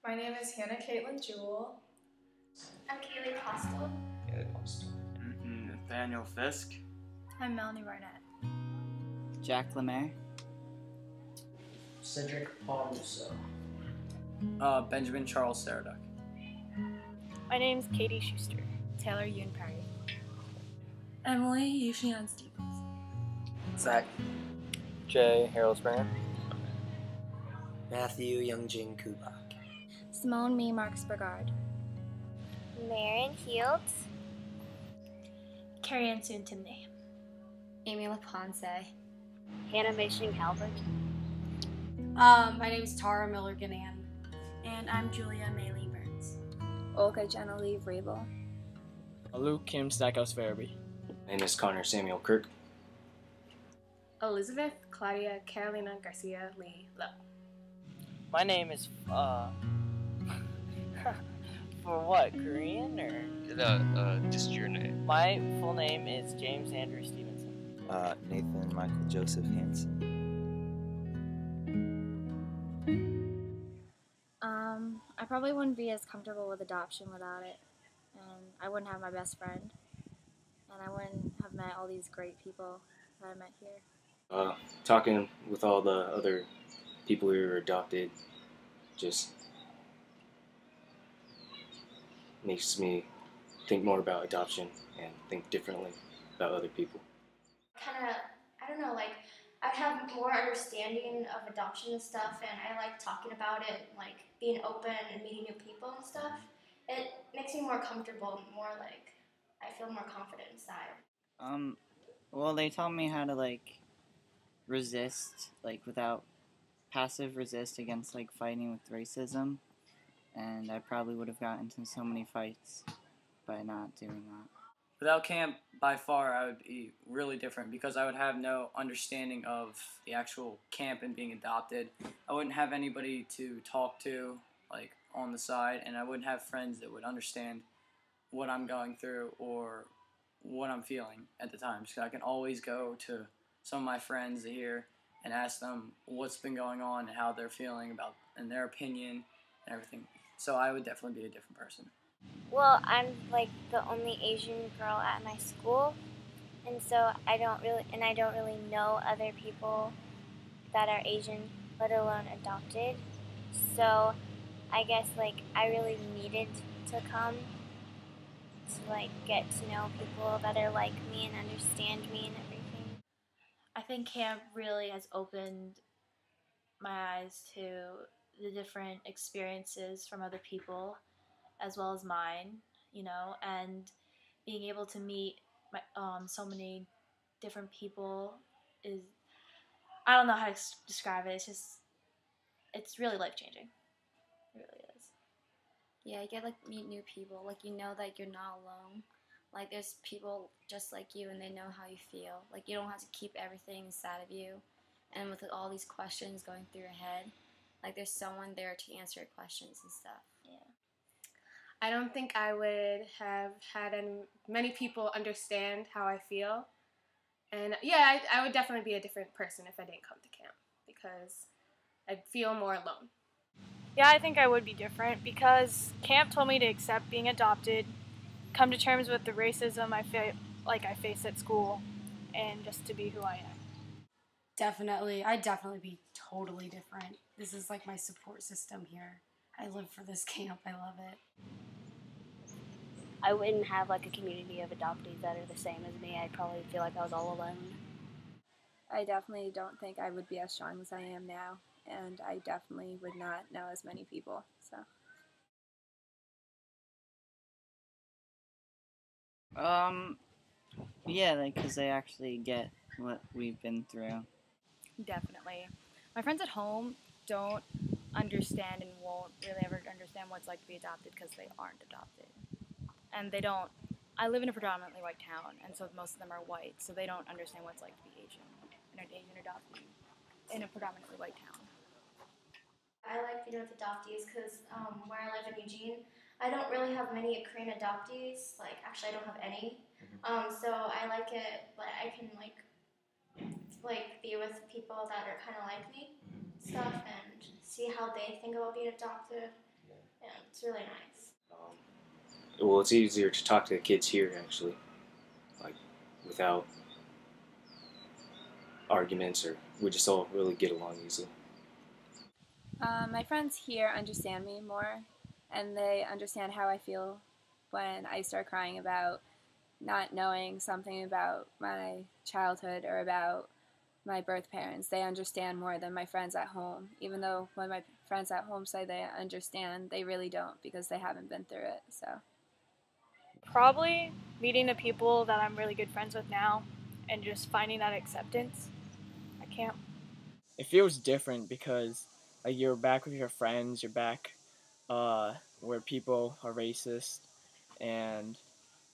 My name is Hannah Caitlin Jewell. I'm Kaylee Postel. Nathaniel Fisk. I'm Melanie Barnett. Jack Lemaire. Cedric Paul Rousseau. Benjamin Charles Saraduck. My name's Katie Schuster. Taylor Yoon Perry. Emily Yushian Stevens. Zach. Jay Harold Springer. Matthew Youngjin Kubak. Simone Me Marks Bergard. Marin Heald. Carrie Ann Soon Timney. Amy LaPonce. Hannah Mason Calvert. My name is Tara Miller Ganan. And I'm Julia Maylee Burns. Olga Genevieve Rabel. Luke Kim Stackhouse Farabee. My name is Connor Samuel Kirk. Elizabeth Claudia Carolina Garcia Lee Lowe. My name is for what, Korean or? Just your name. My full name is James Andrew Stevenson. Nathan Michael Joseph Hansen. I probably wouldn't be as comfortable with adoption without it, and I wouldn't have my best friend, and I wouldn't have met all these great people that I met here. Talking with all the other people who were adopted just makes me think more about adoption and think differently about other people. I don't know, I would have more understanding of adoption and stuff, and I like talking about it, like being open and meeting new people and stuff. It makes me more comfortable, I feel more confident inside. Well, they taught me how to, resist, without passive resist against, fighting with racism, and I probably would have gotten into so many fights by not doing that. Without camp, by far, I would be really different because I would have no understanding of the actual camp and being adopted. I wouldn't have anybody to talk to, on the side, and I wouldn't have friends that would understand what I'm going through or what I'm feeling at the time. So I can always go to some of my friends here and ask them what's been going on and how they're feeling about and their opinion and everything. So I would definitely be a different person. Well, I'm the only Asian girl at my school, and so I don't really know other people that are Asian, let alone adopted. So I guess I really needed to come to get to know people that are like me and understand me and everything. I think camp really has opened my eyes to the different experiences from other people as well as mine, and being able to meet so many different people is, I don't know how to describe it, it's really life-changing. It really is. Yeah, you get meet new people, you know that you're not alone. There's people just like you and they know how you feel. You don't have to keep everything inside of you. And with all these questions going through your head, there's someone there to answer your questions and stuff. Yeah. I don't think I would have had many people understand how I feel. And yeah, I would definitely be a different person if I didn't come to camp because I'd feel more alone. Yeah, I think I would be different because camp told me to accept being adopted, come to terms with the racism I face at school, and just to be who I am. I'd definitely be totally different. This is my support system here. I live for this camp. I love it. I wouldn't have a community of adoptees that are the same as me. I'd probably feel like I was all alone. I definitely don't think I would be as strong as I am now, and I definitely would not know as many people, so. Yeah, because they actually get what we've been through. Definitely. My friends at home don't understand and won't really ever understand what it's like to be adopted because they aren't adopted. And I live in a predominantly white town, and so most of them are white, so they don't understand what it's like to be Asian, and an Asian adoptee in a predominantly white town. I like being with adoptees because where I live in Eugene, I don't really have many Korean adoptees. Actually, I don't have any. So I like it, but I can be with people that are kind of like me, stuff, and see how they think about being adopted. Yeah, it's really nice. Well, it's easier to talk to the kids here actually, like without arguments, or we just all really get along easily. My friends here understand me more, and they understand how I feel when I start crying about not knowing something about my childhood or about my birth parents. They understand more than my friends at home. Even though when my friends at home say they understand, they really don't because they haven't been through it. So Probably meeting the people that I'm really good friends with now and just finding that acceptance at camp. It feels different because you're back with your friends. You're back where people are racist, and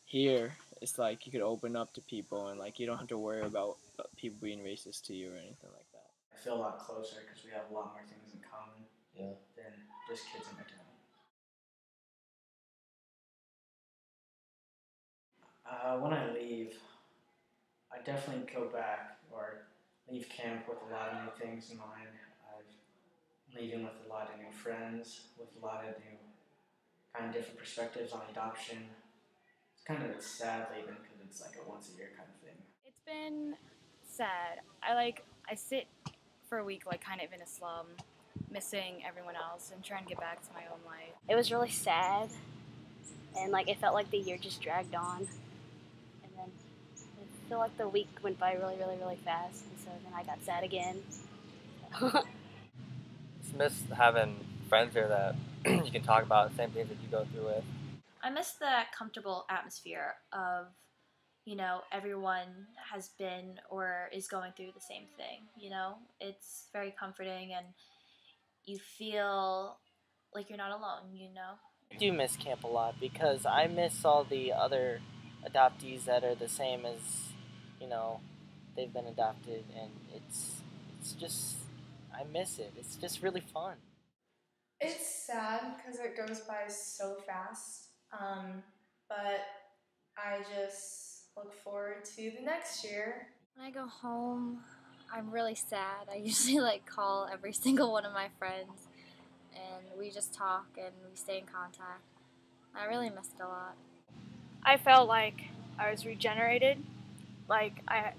here it's like you could open up to people and like you don't have to worry about people being racist to you or anything like that. I feel a lot closer because we have a lot more things in common than just kids in my town. When I leave, I definitely go back or leave camp with a lot of new things in mind. I'm leaving with a lot of new friends, with a lot of new kind of different perspectives on adoption. It's kind of sad leaving because it's like a once a year kind of thing. It's been sad. I sit for a week like kind of in a slum, missing everyone else and trying to get back to my own life. It was really sad, and like it felt like the year just dragged on, and then I feel like the week went by really, really, really fast, and so then I got sad again. Just miss having friends here that you can talk about the same things that you go through with. I miss that comfortable atmosphere of, you know, everyone has been or is going through the same thing, you know? It's very comforting and you feel like you're not alone, you know? I do miss camp a lot because I miss all the other adoptees that are the same as, you know, they've been adopted, and it's just, I miss it. It's just really fun. It's sad because it goes by so fast, but I just look forward to the next year. When I go home, I'm really sad. I usually like call every single one of my friends and we just talk and we stay in contact. I really miss it a lot. I felt like I was regenerated.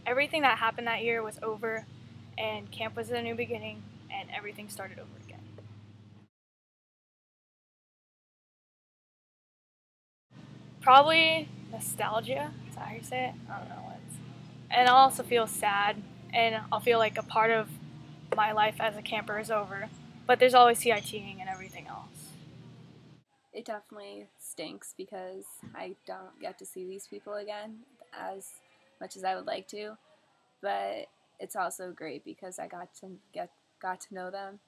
Everything that happened that year was over, and camp was a new beginning, and everything started over again. Probably nostalgia. Is that how you say it? I don't know what it's. And I'll also feel sad, and I'll feel like a part of my life as a camper is over. But there's always CITing and everything else. it definitely stinks because I don't get to see these people again as much as I would like to. But it's also great because I got to know them,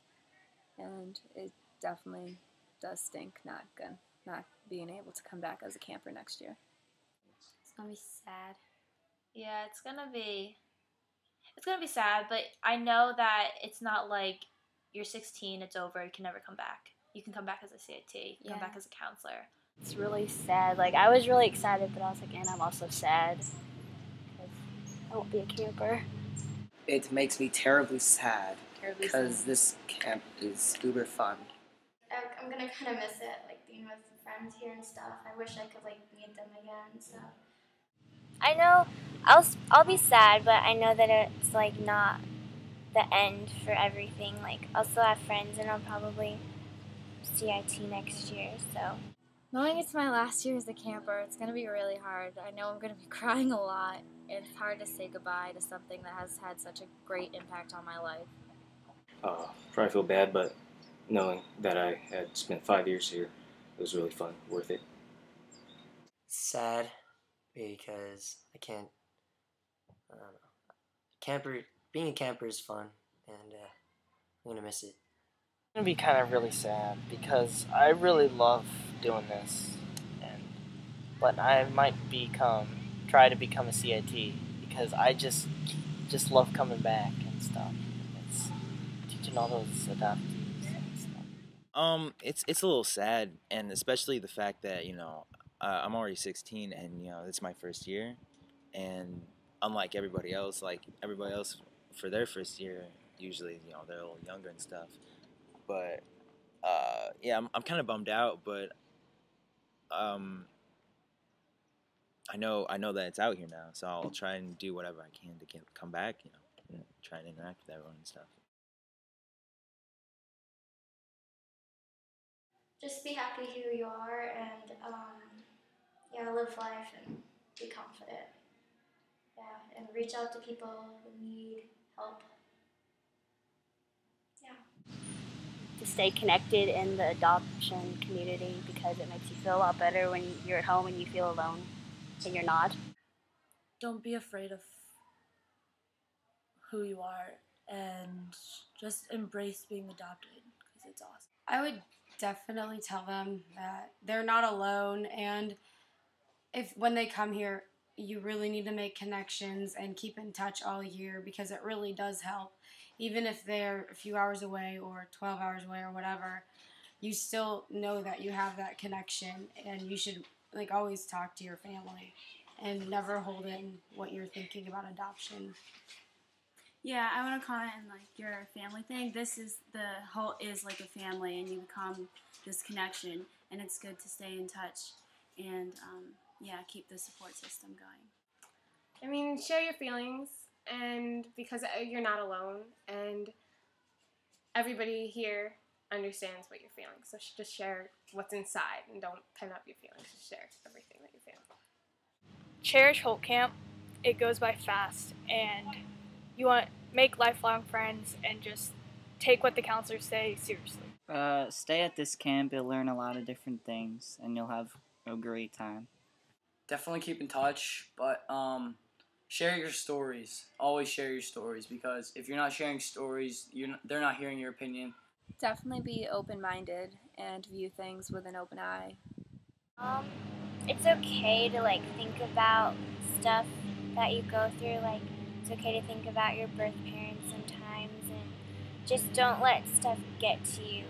and it definitely does stink not being able to come back as a camper next year. It's gonna be sad. Yeah, it's gonna be sad, but I know that it's not like you're 16, it's over, you can never come back. You can come back as a CIT, you can come back as a counselor. It's really sad. Like, I was really excited, but I was like, and I'm also sad because I won't be a camper. It makes me terribly sad Terribly because sad. this camp is uber fun. I'm gonna kind of miss it, like being with friends here and stuff. I wish I could like meet them again and stuff. I know I'll be sad, but I know that it's like not the end for everything. Like I'll still have friends, and I'll probably CIT next year. So knowing it's my last year as a camper, it's gonna be really hard. I know I'm gonna be crying a lot, and it's hard to say goodbye to something that has had such a great impact on my life. Probably feel bad, but knowing that I had spent 5 years here, it was really fun, worth it. Sad because I can't. I don't know. Being a camper is fun, and I'm gonna miss it. It's gonna be kind of really sad because I really love doing this, but I might try to become a CIT because I just love coming back and stuff. It's teaching all those adoptees and stuff. It's a little sad, and especially the fact that I'm already 16, and it's my first year, and unlike everybody else, for their first year, usually they're a little younger and stuff, but yeah, I'm kind of bummed out, but um, I know that it's out here now, so I'll try and do whatever I can to come back. And try and interact with everyone and stuff. Just be happy who you are and yeah, live life and be confident. Yeah, and reach out to people who need help. Yeah. To stay connected in the adoption community because it makes you feel a lot better when you're at home and you feel alone and you're not. Don't be afraid of who you are and just embrace being adopted because it's awesome. I would definitely tell them that they're not alone, and if when they come here, you really need to make connections and keep in touch all year because it really does help. Even if they're a few hours away or 12 hours away or whatever, you still know that you have that connection, and you should like always talk to your family and never hold in what you're thinking about adoption. Yeah, I want to comment on like your family thing. This is the Holt is like a family, and you become this connection, and it's good to stay in touch and yeah, keep the support system going. I mean, share your feelings, and because you're not alone, and everybody here understands what you're feeling. So just share what's inside, and don't pen up your feelings. Just share everything that you're feeling. Cherish Holt Camp. It goes by fast, and you want to make lifelong friends and just take what the counselors say seriously. Stay at this camp. You'll learn a lot of different things, and you'll have a great time. Definitely keep in touch, but share your stories. Always share your stories, because if you're not sharing stories, they're not hearing your opinion. Definitely be open-minded and view things with an open eye. It's okay to like think about stuff that you go through. Like it's okay to think about your birth parents sometimes, and just don't let stuff get to you.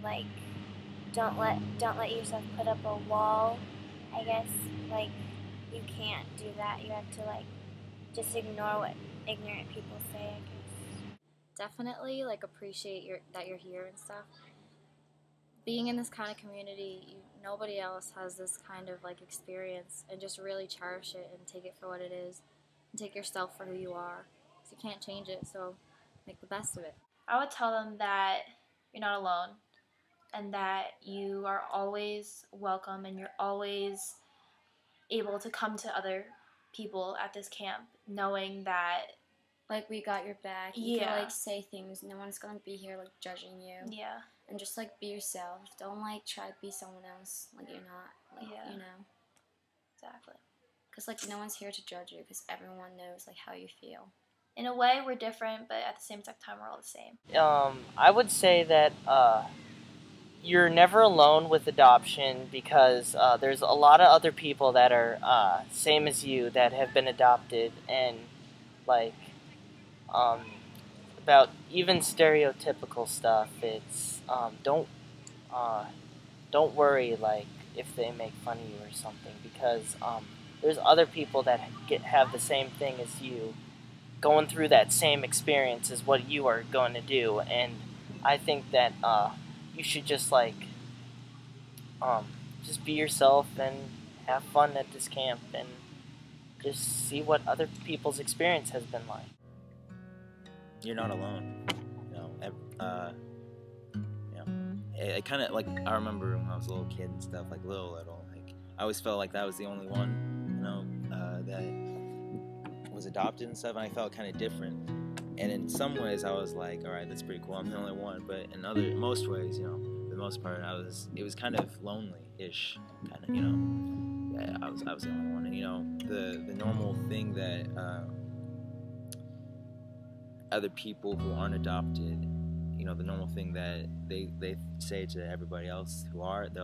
Like don't let yourself put up a wall. I guess like you can't do that. You have to like just ignore what ignorant people say. I guess. Definitely like appreciate that you're here and stuff. Being in this kind of community, nobody else has this kind of like experience, and just really cherish it and take it for what it is, and take yourself for who you are. So you can't change it, so make the best of it. I would tell them that you're not alone and that you are always welcome and you're always able to come to other people at this camp knowing that like we got your back. You can like say things. No one's gonna be here like judging you. Yeah. And just like be yourself. Don't like try to be someone else. Like you're not. Like you know. Exactly. Because like no one's here to judge you. Because everyone knows like how you feel. In a way, we're different, but at the same time, we're all the same. I would say that you're never alone with adoption, because there's a lot of other people that are same as you that have been adopted, and like about even stereotypical stuff. It's don't worry like if they make fun of you or something, because there's other people that have the same thing as you, going through that same experience as what you are going to do, and I think that you should just like just be yourself and have fun at this camp and just see what other people's experience has been like. You're not alone. It kind of like, I remember when I was a little kid and stuff, like little, like I always felt like that was the only one, that was adopted and stuff, and I felt kind of different. And in some ways, I was like, all right, that's pretty cool. I'm the only one. But in most ways, for the most part, it was kind of lonely-ish, kind of, Yeah, I was the only one. And the normal thing that other people who aren't adopted, the normal thing that they say to everybody else who are, they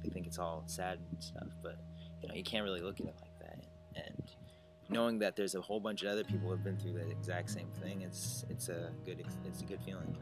think it's all sad and stuff. But you can't really look at it like that. And knowing that there's a whole bunch of other people who have been through the exact same thing, it's a good feeling.